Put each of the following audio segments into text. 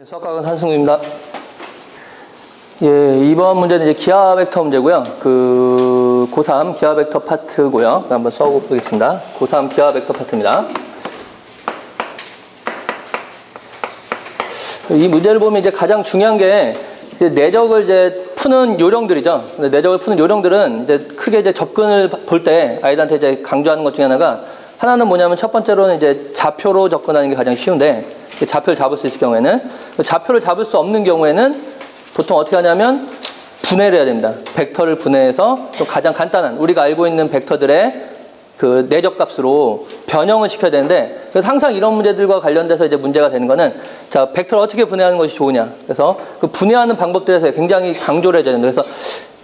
수학학원 한승우입니다. 예, 이번 문제는 이제 기하 벡터 문제고요. 고3 기하 벡터 파트고요. 한번 써보겠습니다. 고3 기하 벡터 파트입니다. 이 문제를 보면 이제 가장 중요한 게 이제 내적을 이제 푸는 요령들이죠. 내적을 푸는 요령들은 이제 크게 이제 접근을 볼 때 아이들한테 이제 강조하는 것 중에 하나는 뭐냐면 첫 번째로는 이제 좌표로 접근하는 게 가장 쉬운데, 좌표를 잡을 수 있을 경우에는, 좌표를 잡을 수 없는 경우에는 보통 어떻게 하냐면 분해를 해야 됩니다. 벡터를 분해해서 좀 가장 간단한 우리가 알고 있는 벡터들의 그 내적 값으로 변형을 시켜야 되는데, 그래서 항상 이런 문제들과 관련돼서 이제 문제가 되는 거는, 자, 벡터를 어떻게 분해하는 것이 좋으냐. 그래서 그 분해하는 방법들에서 굉장히 강조를 해줘야 됩니다. 그래서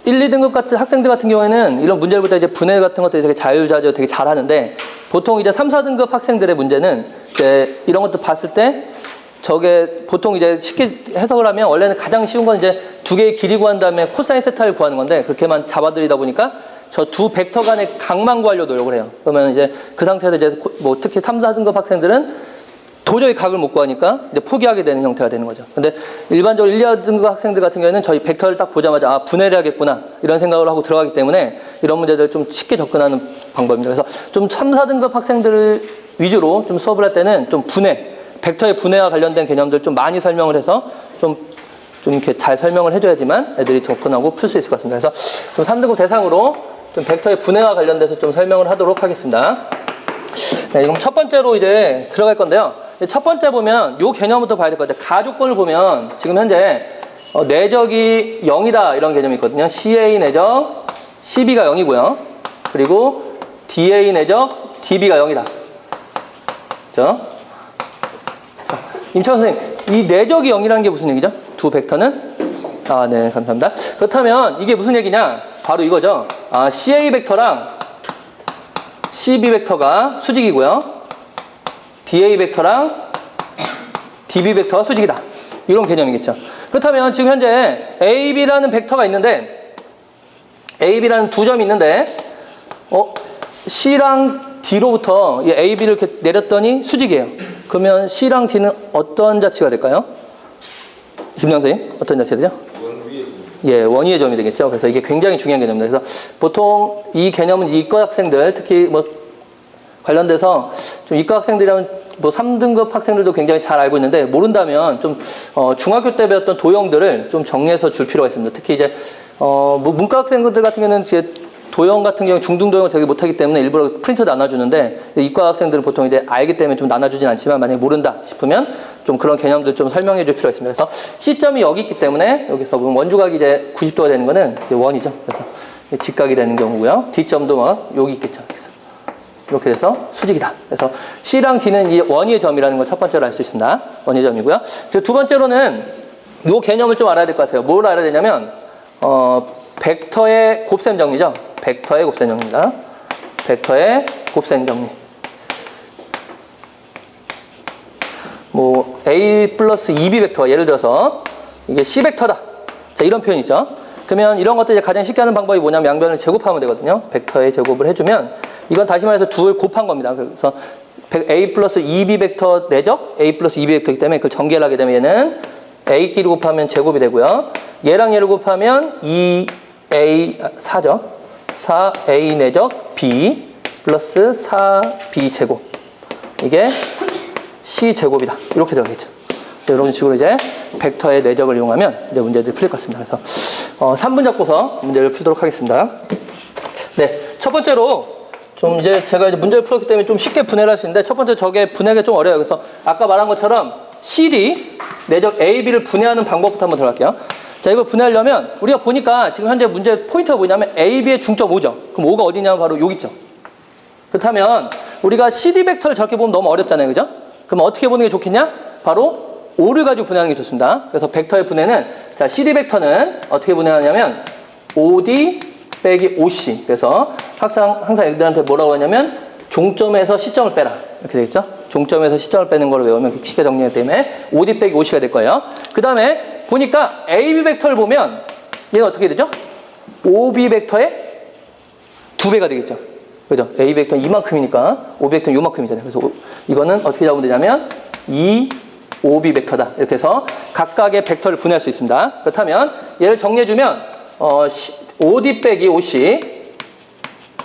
1, 2등급 같은 학생들 같은 경우에는 이런 문제를 볼 때 이제 분해 같은 것들이 되게 자유자재로 되게 잘 하는데, 보통 이제 3, 4등급 학생들의 문제는 이제 이런 것도 봤을 때 저게 보통 이제 쉽게 해석을 하면 원래는 가장 쉬운 건 이제 두 개의 길이 구한 다음에 코사인 세타를 구하는 건데, 그렇게만 잡아들이다 보니까 저 두 벡터 간의 각만 구하려고 노력을 해요. 그러면 이제 그 상태에서 이제 뭐 특히 3, 4등급 학생들은 도저히 각을 못 구하니까 이제 포기하게 되는 형태가 되는 거죠. 근데 일반적으로 1, 2등급 학생들 같은 경우에는 저희 벡터를 딱 보자마자 아, 분해를 해야겠구나 이런 생각을 하고 들어가기 때문에 이런 문제들을 좀 쉽게 접근하는 방법입니다. 그래서 좀 3, 4등급 학생들 위주로 좀 수업을 할 때는 좀 분해, 벡터의 분해와 관련된 개념들 좀 많이 설명을 해서 좀 이렇게 잘 설명을 해줘야지만 애들이 접근하고 풀 수 있을 것 같습니다. 그래서 좀 3등급 대상으로 좀 벡터의 분해와 관련돼서 좀 설명을 하도록 하겠습니다. 네, 그럼 첫 번째로 이제 들어갈 건데요. 첫 번째 보면 요 개념부터 봐야 될 것 같아요. 가조건을 보면 지금 현재 내적이 0이다 이런 개념이 있거든요. CA 내적 CB가 0이고요. 그리고 DA 내적 DB가 0이다. 그렇죠? 임창원 선생님, 이 내적이 0이라는 게 무슨 얘기죠? 두 벡터는? 아, 네, 감사합니다. 그렇다면 이게 무슨 얘기냐? 바로 이거죠. 아, CA 벡터랑 CB 벡터가 수직이고요. DA 벡터랑 DB 벡터가 수직이다. 이런 개념이겠죠. 그렇다면 지금 현재 AB라는 벡터가 있는데, AB라는 두 점이 있는데, C랑 D로부터 이 AB를 이렇게 내렸더니 수직이에요. 그러면 C랑 D는 어떤 자치가 될까요? 김영 선생님, 어떤 자치가 되죠? 예, 원위의 점이 되겠죠. 그래서 이게 굉장히 중요한 개념입니다. 그래서 보통 이 개념은 이과 학생들, 특히 뭐 관련돼서 좀 이과 학생들이라면 뭐 3등급 학생들도 굉장히 잘 알고 있는데, 모른다면 좀 중학교 때 배웠던 도형들을 좀 정리해서 줄 필요가 있습니다. 특히 이제 뭐 문과 학생들 같은 경우는 이제 도형 같은 경우 중등 도형을 되게 못하기 때문에 일부러 프린트 나눠주는데, 이과 학생들은 보통 이제 알기 때문에 좀 나눠주진 않지만, 만약에 모른다 싶으면 좀 그런 개념들 좀 설명해 줄 필요가 있습니다. 그래서 C점이 여기 있기 때문에 여기서 보면 원주각이 이제 90도가 되는 거는 원이죠. 그래서 직각이 되는 경우고요. D점도 막 여기 있겠죠. 그래서 이렇게 돼서 수직이다. 그래서 C랑 D는 이 원위의 점이라는 걸 첫 번째로 알 수 있습니다. 원위의 점이고요. 두 번째로는 이 개념을 좀 알아야 될 것 같아요. 뭘 알아야 되냐면 벡터의 곱셈 정리죠. 벡터의 곱셈 정리입니다. 벡터의 곱셈 정리. 뭐 A 플러스 2B 벡터, 예를 들어서 이게 C 벡터다. 자, 이런 표현 있죠. 그러면 이런 것들 이제 가장 쉽게 하는 방법이 뭐냐면 양변을 제곱하면 되거든요. 벡터의 제곱을 해주면 이건 다시 말해서 둘 곱한 겁니다. 그래서 A 플러스 2B 벡터 내적 A 플러스 2B 벡터이기 때문에 그걸 전개를 하게 되면 얘는 A끼리 곱하면 제곱이 되고요. 얘랑 얘를 곱하면 4죠. 4A 내적 B 플러스 4B 제곱. 이게 C 제곱이다. 이렇게 되겠죠. 이런 식으로 이제 벡터의 내적을 이용하면 이제 문제들이 풀릴 것 같습니다. 그래서 3분 잡고서 문제를 풀도록 하겠습니다. 네, 첫 번째로 좀 이제 제가 이제 문제를 풀었기 때문에 좀 쉽게 분해를 할 수 있는데, 첫 번째 저게 분해가 좀 어려워요. 그래서 아까 말한 것처럼 CD 내적 AB를 분해하는 방법부터 한번 들어갈게요. 자, 이걸 분해하려면 우리가 보니까 지금 현재 문제 포인트가 뭐냐면 AB의 중점 5죠. 그럼 5가 어디냐면 바로 여기 있죠. 그렇다면 우리가 CD 벡터를 저렇게 보면 너무 어렵잖아요. 그죠? 그럼 어떻게 보는 게 좋겠냐? 바로 5를 가지고 분해하는 게 좋습니다. 그래서 벡터의 분해는, 자, CD 벡터는 어떻게 분해하냐면 OD 빼기 OC. 그래서 항상 애들한테 뭐라고 하냐면 종점에서 시점을 빼라. 이렇게 되겠죠? 종점에서 시점을 빼는 걸 외우면 쉽게 정리하기 때문에 OD 빼기 OC가 될 거예요. 그 다음에 보니까 AB 벡터를 보면 얘는 어떻게 되죠? OB 벡터의 2배가 되겠죠. 그죠? A 벡터는 이만큼이니까 O 벡터는 요만큼이잖아요. 그래서 이거는 어떻게 잡으면 되냐면 2, OB 벡터다. 이렇게 해서 각각의 벡터를 분해할 수 있습니다. 그렇다면 얘를 정리해주면 5D 빼기 5C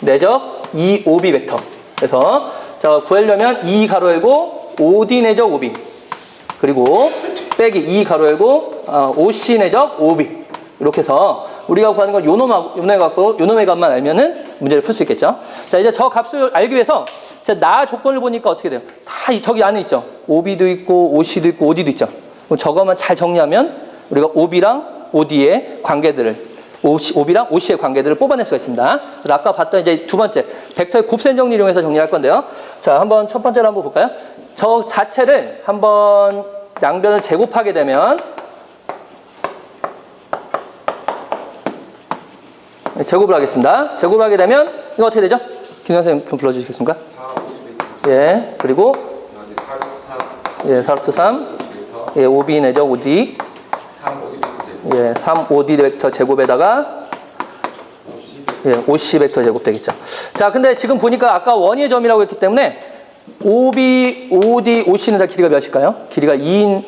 내적 2OB 벡터. 그래서 자, 구하려면 2 가로 열고 5D 내적 5B 그리고 빼기 2 가로 열고 5C 내적 5B 이렇게 해서 우리가 구하는 건 요 놈의 값만 알면은 문제를 풀 수 있겠죠. 자, 이제 저 값을 알기 위해서 나 조건을 보니까 어떻게 돼요? 다 저기 안에 있죠. 5B도 있고 5C도 있고 5D도 있죠. 그럼 저거만 잘 정리하면 우리가 5B랑 5D의 관계들을 5B랑 5C의 관계들을 뽑아낼 수가 있습니다. 아까 봤던 이제 두 번째 벡터의 곱셈 정리 이용해서 정리할 건데요. 자, 한번 첫 번째로 한번 볼까요? 저 자체를 한번 양변을 제곱하게 되면 제곱을 하겠습니다. 제곱을 하게 되면 이거 어떻게 되죠? 김 선생님 좀 불러주시겠습니까? 4, 5, 예, 그리고 4, 3 예, 5B 내적 5D 3, 5D 예, 3, 5D 벡터 제곱에다가 예, 5C 벡터 제곱 되겠죠. 자, 근데 지금 보니까 아까 원위의 점이라고 했기 때문에 5B, 5D, 5C는 다 길이가 몇일까요? 길이가 2인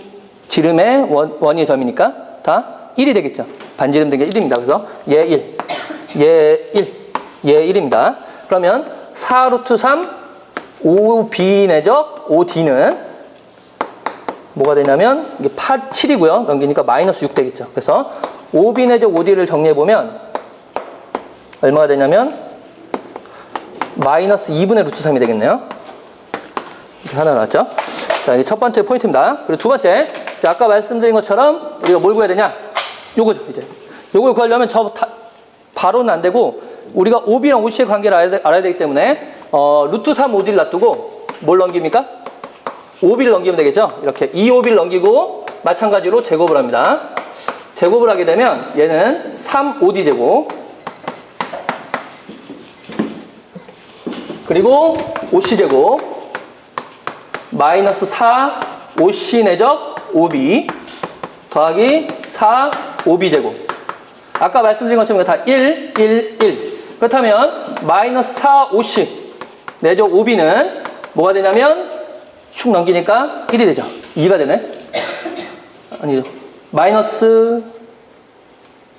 지름의 원위의 점이니까 다 1이 되겠죠. 반지름 된 게 1입니다. 그래서 얘 1, 얘 1, 얘 1입니다. 그러면 4루트 3, 5B 내적 5D는 뭐가 되냐면 이게 7이고요. 넘기니까 마이너스 6 되겠죠. 그래서 5B 내적 5D를 정리해보면 얼마가 되냐면 마이너스 2분의 루트 3이 되겠네요. 이렇게 하나 나왔죠. 자, 이게 첫 번째 포인트입니다. 그리고 두 번째, 아까 말씀드린 것처럼 우리가 뭘 구해야 되냐? 요거죠, 이제. 요걸 구하려면 바로는 안 되고 우리가 5B랑 5C의 관계를 알아야 되기 때문에 루트 3 5D를 놔두고 뭘 넘깁니까? 5B를 넘기면 되겠죠? 이렇게 2OB를 넘기고 마찬가지로 제곱을 합니다. 제곱을 하게 되면 얘는 3 5D 제곱 그리고 5C 제곱 마이너스 4 5C 내적 5B 더하기 4 5B 제곱 아까 말씀드린 것처럼 다 1, 1, 1 그렇다면 마이너스 4 5C 내적 5B는 뭐가 되냐면 슉 넘기니까 1이 되죠. 2가 되네. 아니죠. 마이너스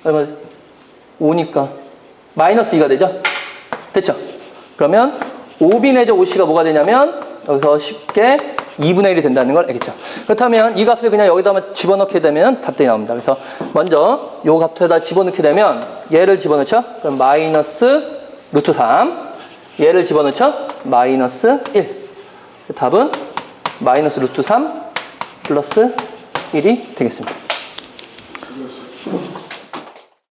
얼마 5니까 마이너스 2가 되죠. 됐죠. 그러면 5B 내적 5C가 뭐가 되냐면 여기서 쉽게 2분의 1이 된다는 걸 알겠죠. 그렇다면 이 값을 그냥 여기다 집어넣게 되면 답들이 나옵니다. 그래서 먼저 이 값에다 집어넣게 되면 얘를 집어넣죠. 그럼 마이너스 루트 3 얘를 집어넣죠. 마이너스 1 답은 마이너스 루트 3 플러스 1이 되겠습니다.